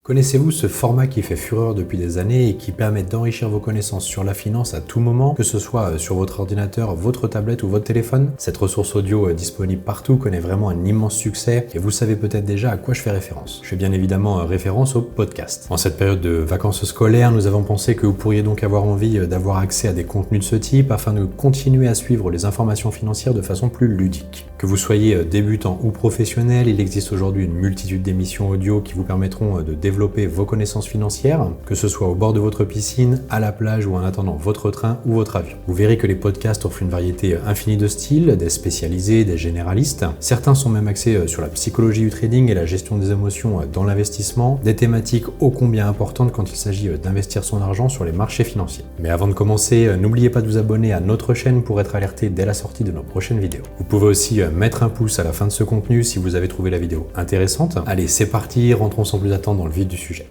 Connaissez-vous ce format qui fait fureur depuis des années et qui permet d'enrichir vos connaissances sur la finance à tout moment, que ce soit sur votre ordinateur, votre tablette ou votre téléphone? Cette ressource audio disponible partout connaît vraiment un immense succès et vous savez peut-être déjà à quoi je fais référence. Je fais bien évidemment référence au podcast. En cette période de vacances scolaires, nous avons pensé que vous pourriez donc avoir envie d'avoir accès à des contenus de ce type afin de continuer à suivre les informations financières de façon plus ludique. Que vous soyez débutant ou professionnel, il existe aujourd'hui une multitude d'émissions audio qui vous permettront de développer vos connaissances financières, que ce soit au bord de votre piscine, à la plage ou en attendant votre train ou votre avion. Vous verrez que les podcasts offrent une variété infinie de styles, des spécialisés, des généralistes. Certains sont même axés sur la psychologie du trading et la gestion des émotions dans l'investissement, des thématiques ô combien importantes quand il s'agit d'investir son argent sur les marchés financiers. Mais avant de commencer, n'oubliez pas de vous abonner à notre chaîne pour être alerté dès la sortie de nos prochaines vidéos. Vous pouvez aussi mettre un pouce à la fin de ce contenu si vous avez trouvé la vidéo intéressante. Allez, c'est parti, rentrons sans plus attendre dans le vif du sujet.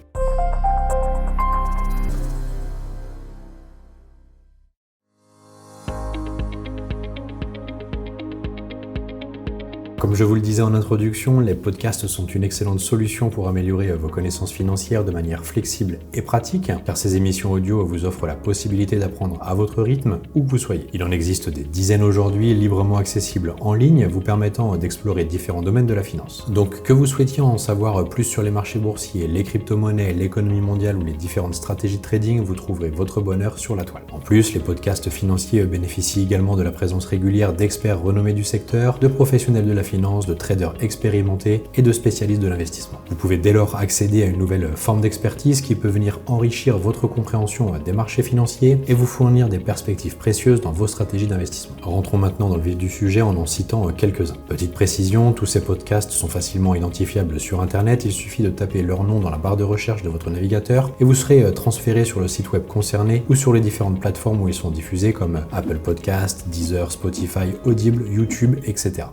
Comme je vous le disais en introduction, les podcasts sont une excellente solution pour améliorer vos connaissances financières de manière flexible et pratique, car ces émissions audio vous offrent la possibilité d'apprendre à votre rythme où que vous soyez. Il en existe des dizaines aujourd'hui, librement accessibles en ligne, vous permettant d'explorer différents domaines de la finance. Donc que vous souhaitiez en savoir plus sur les marchés boursiers, les crypto-monnaies, l'économie mondiale ou les différentes stratégies de trading, vous trouverez votre bonheur sur la toile. En plus, les podcasts financiers bénéficient également de la présence régulière d'experts renommés du secteur, de professionnels de la finance, de traders expérimentés et de spécialistes de l'investissement. Vous pouvez dès lors accéder à une nouvelle forme d'expertise qui peut venir enrichir votre compréhension des marchés financiers et vous fournir des perspectives précieuses dans vos stratégies d'investissement. Rentrons maintenant dans le vif du sujet en citant quelques-uns. Petite précision, tous ces podcasts sont facilement identifiables sur Internet, il suffit de taper leur nom dans la barre de recherche de votre navigateur et vous serez transféré sur le site web concerné ou sur les différentes plateformes où ils sont diffusés comme Apple Podcasts, Deezer, Spotify, Audible, YouTube, etc.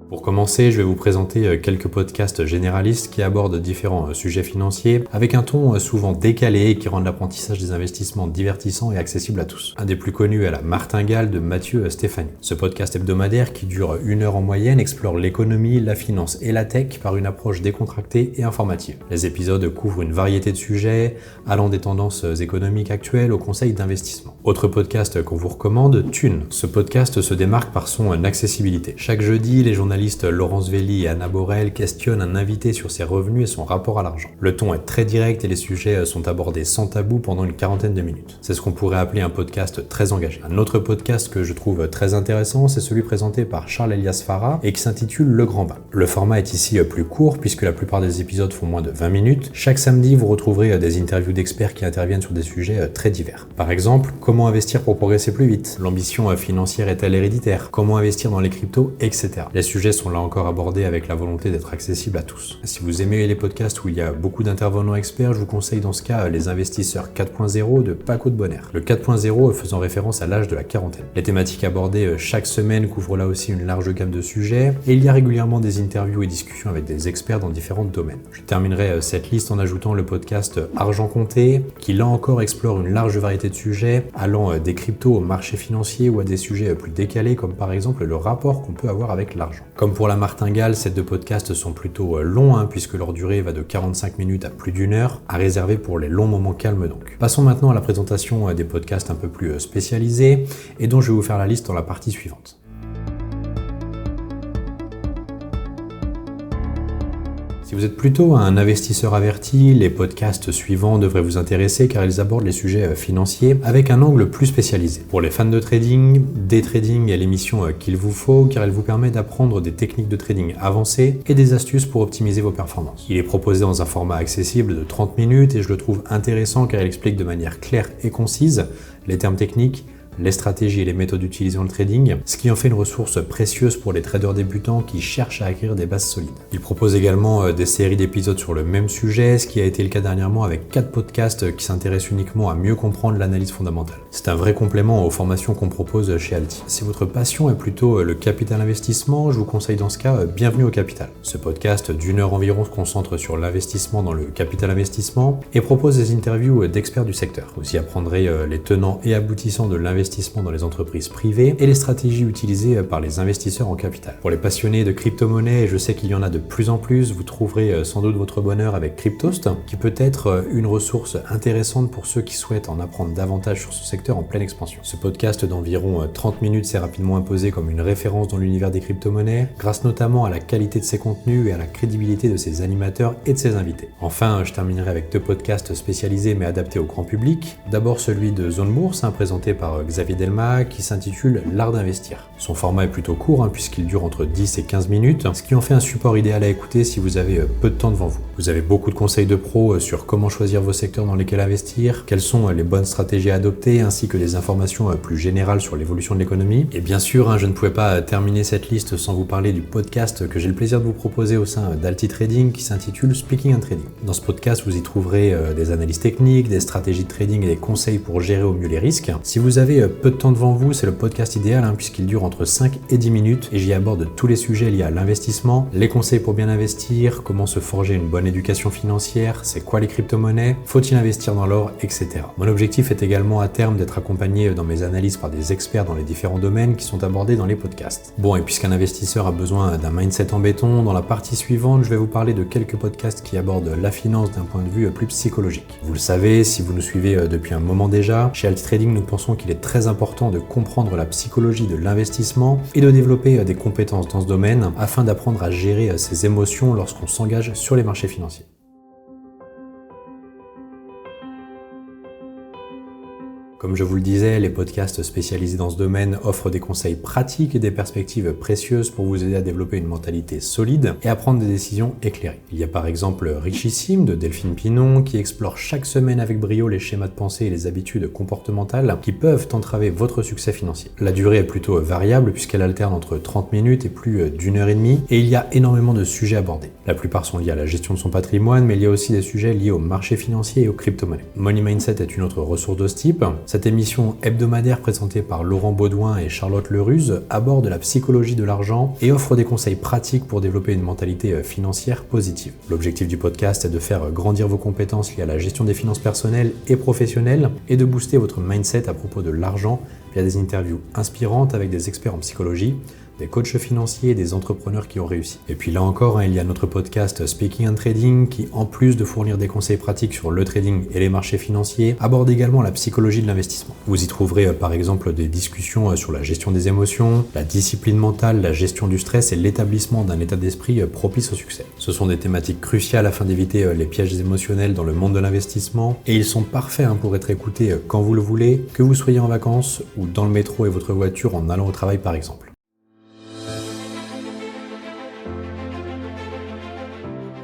Pour commencer, je vais vous présenter quelques podcasts généralistes qui abordent différents sujets financiers avec un ton souvent décalé et qui rendent l'apprentissage des investissements divertissant et accessible à tous. Un des plus connus est la Martingale de Mathieu Stéphanie. Ce podcast hebdomadaire qui dure 1 heure en moyenne explore l'économie, la finance et la tech par une approche décontractée et informative. Les épisodes couvrent une variété de sujets allant des tendances économiques actuelles aux conseils d'investissement. Autre podcast qu'on vous recommande, Thune. Ce podcast se démarque par son accessibilité. Chaque jeudi, les journalistes Laurence Velli et Anna Borel questionnent un invité sur ses revenus et son rapport à l'argent. Le ton est très direct et les sujets sont abordés sans tabou pendant une quarantaine de minutes. C'est ce qu'on pourrait appeler un podcast très engagé. Un autre podcast que je trouve très intéressant, c'est celui présenté par Charles Elias Farah et qui s'intitule Le Grand Bain. Le format est ici plus court puisque la plupart des épisodes font moins de 20 minutes. Chaque samedi, vous retrouverez des interviews d'experts qui interviennent sur des sujets très divers. Par exemple, comment investir pour progresser plus vite? L'ambition financière est-elle héréditaire? Comment investir dans les cryptos, etc. Les sujets sont là encore abordés avec la volonté d'être accessibles à tous. Si vous aimez les podcasts où il y a beaucoup d'intervenants experts, je vous conseille dans ce cas Les Investisseurs 4.0 de Paco de Bonner. Le 4.0 faisant référence à l'âge de la quarantaine. Les thématiques abordées chaque semaine couvrent là aussi une large gamme de sujets et il y a régulièrement des interviews et discussions avec des experts dans différents domaines. Je terminerai cette liste en ajoutant le podcast Argent Compté qui là encore explore une large variété de sujets allant des cryptos au marché financier ou à des sujets plus décalés comme par exemple le rapport qu'on peut avoir avec l'argent. Comme pour la Martingale, ces deux podcasts sont plutôt longs puisque leur durée va de 45 minutes à plus d'1 heure, à réserver pour les longs moments calmes donc. Passons maintenant à la présentation des podcasts un peu plus spécialisés et dont je vais vous faire la liste dans la partie suivante. Si vous êtes plutôt un investisseur averti, les podcasts suivants devraient vous intéresser car ils abordent les sujets financiers avec un angle plus spécialisé. Pour les fans de trading, Day Trading est l'émission qu'il vous faut car elle vous permet d'apprendre des techniques de trading avancées et des astuces pour optimiser vos performances. Il est proposé dans un format accessible de 30 minutes et je le trouve intéressant car il explique de manière claire et concise les termes techniques, les stratégies et les méthodes utilisées dans le trading, ce qui en fait une ressource précieuse pour les traders débutants qui cherchent à acquérir des bases solides. Il propose également des séries d'épisodes sur le même sujet, ce qui a été le cas dernièrement avec 4 podcasts qui s'intéressent uniquement à mieux comprendre l'analyse fondamentale. C'est un vrai complément aux formations qu'on propose chez Alti. Si votre passion est plutôt le capital investissement, je vous conseille dans ce cas Bienvenue au Capital. Ce podcast d'1 heure environ se concentre sur l'investissement dans le capital investissement et propose des interviews d'experts du secteur. Vous y apprendrez les tenants et aboutissants de l'investissement d'investissement dans les entreprises privées et les stratégies utilisées par les investisseurs en capital. Pour les passionnés de crypto-monnaies, et je sais qu'il y en a de plus en plus, vous trouverez sans doute votre bonheur avec Cryptost, qui peut être une ressource intéressante pour ceux qui souhaitent en apprendre davantage sur ce secteur en pleine expansion. Ce podcast d'environ 30 minutes s'est rapidement imposé comme une référence dans l'univers des crypto-monnaies, grâce notamment à la qualité de ses contenus et à la crédibilité de ses animateurs et de ses invités. Enfin, je terminerai avec 2 podcasts spécialisés mais adaptés au grand public. D'abord celui de Zone Bourse, présenté par Xavier Delma, qui s'intitule L'art d'investir. Son format est plutôt court, puisqu'il dure entre 10 et 15 minutes, ce qui en fait un support idéal à écouter si vous avez peu de temps devant vous. Vous avez beaucoup de conseils de pros sur comment choisir vos secteurs dans lesquels investir, quelles sont les bonnes stratégies à adopter, ainsi que des informations plus générales sur l'évolution de l'économie. Et bien sûr, je ne pouvais pas terminer cette liste sans vous parler du podcast que j'ai le plaisir de vous proposer au sein d'Alti Trading, qui s'intitule Speaking and Trading. Dans ce podcast, vous y trouverez des analyses techniques, des stratégies de trading et des conseils pour gérer au mieux les risques. Si vous avez peu de temps devant vous, c'est le podcast idéal puisqu'il dure entre 5 et 10 minutes et j'y aborde tous les sujets liés à l'investissement, les conseils pour bien investir, comment se forger une bonne éducation financière, c'est quoi les crypto-monnaies, faut-il investir dans l'or, etc. Mon objectif est également à terme d'être accompagné dans mes analyses par des experts dans les différents domaines qui sont abordés dans les podcasts. Bon, et puisqu'un investisseur a besoin d'un mindset en béton, dans la partie suivante, je vais vous parler de quelques podcasts qui abordent la finance d'un point de vue plus psychologique. Vous le savez, si vous nous suivez depuis un moment déjà, chez Alti Trading, nous pensons qu'il est très important de comprendre la psychologie de l'investissement et de développer des compétences dans ce domaine afin d'apprendre à gérer ses émotions lorsqu'on s'engage sur les marchés financiers. Comme je vous le disais, les podcasts spécialisés dans ce domaine offrent des conseils pratiques et des perspectives précieuses pour vous aider à développer une mentalité solide et à prendre des décisions éclairées. Il y a par exemple Richissime de Delphine Pinon qui explore chaque semaine avec brio les schémas de pensée et les habitudes comportementales qui peuvent entraver votre succès financier. La durée est plutôt variable puisqu'elle alterne entre 30 minutes et plus d'1 heure et demie et il y a énormément de sujets abordés. La plupart sont liés à la gestion de son patrimoine, mais il y a aussi des sujets liés au marché financier et aux crypto-monnaies. Money Mindset est une autre ressource de ce type. Cette émission hebdomadaire présentée par Laurent Baudouin et Charlotte Leruse aborde la psychologie de l'argent et offre des conseils pratiques pour développer une mentalité financière positive. L'objectif du podcast est de faire grandir vos compétences liées à la gestion des finances personnelles et professionnelles et de booster votre mindset à propos de l'argent via des interviews inspirantes avec des experts en psychologie, des coachs financiers et des entrepreneurs qui ont réussi. Et puis là encore, il y a notre podcast Speaking and Trading qui, en plus de fournir des conseils pratiques sur le trading et les marchés financiers, aborde également la psychologie de l'investissement. Vous y trouverez par exemple des discussions sur la gestion des émotions, la discipline mentale, la gestion du stress et l'établissement d'un état d'esprit propice au succès. Ce sont des thématiques cruciales afin d'éviter les pièges émotionnels dans le monde de l'investissement et ils sont parfaits pour être écoutés quand vous le voulez, que vous soyez en vacances ou dans le métro et votre voiture en allant au travail par exemple.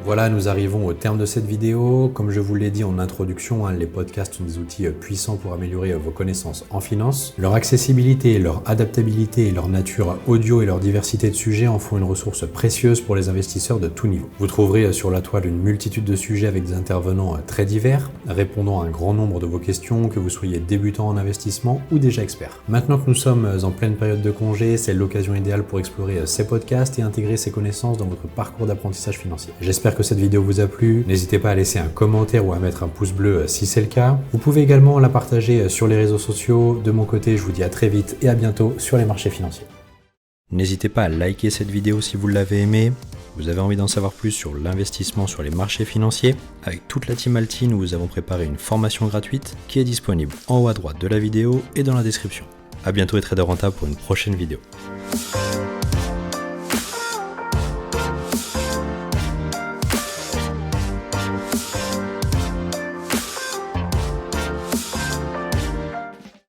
Voilà, nous arrivons au terme de cette vidéo. Comme je vous l'ai dit en introduction, les podcasts sont des outils puissants pour améliorer vos connaissances en finance. Leur accessibilité, leur adaptabilité et leur nature audio et leur diversité de sujets en font une ressource précieuse pour les investisseurs de tout niveau. Vous trouverez sur la toile une multitude de sujets avec des intervenants très divers, répondant à un grand nombre de vos questions, que vous soyez débutant en investissement ou déjà expert. Maintenant que nous sommes en pleine période de congé, c'est l'occasion idéale pour explorer ces podcasts et intégrer ces connaissances dans votre parcours d'apprentissage financier. J'espère que cette vidéo vous a plu. N'hésitez pas à laisser un commentaire ou à mettre un pouce bleu si c'est le cas. Vous pouvez également la partager sur les réseaux sociaux. De mon côté, je vous dis à très vite et à bientôt sur les marchés financiers. N'hésitez pas à liker cette vidéo si vous l'avez aimée. Vous avez envie d'en savoir plus sur l'investissement sur les marchés financiers. Avec toute la team Alti, nous vous avons préparé une formation gratuite qui est disponible en haut à droite de la vidéo et dans la description. À bientôt et trader rentable pour une prochaine vidéo.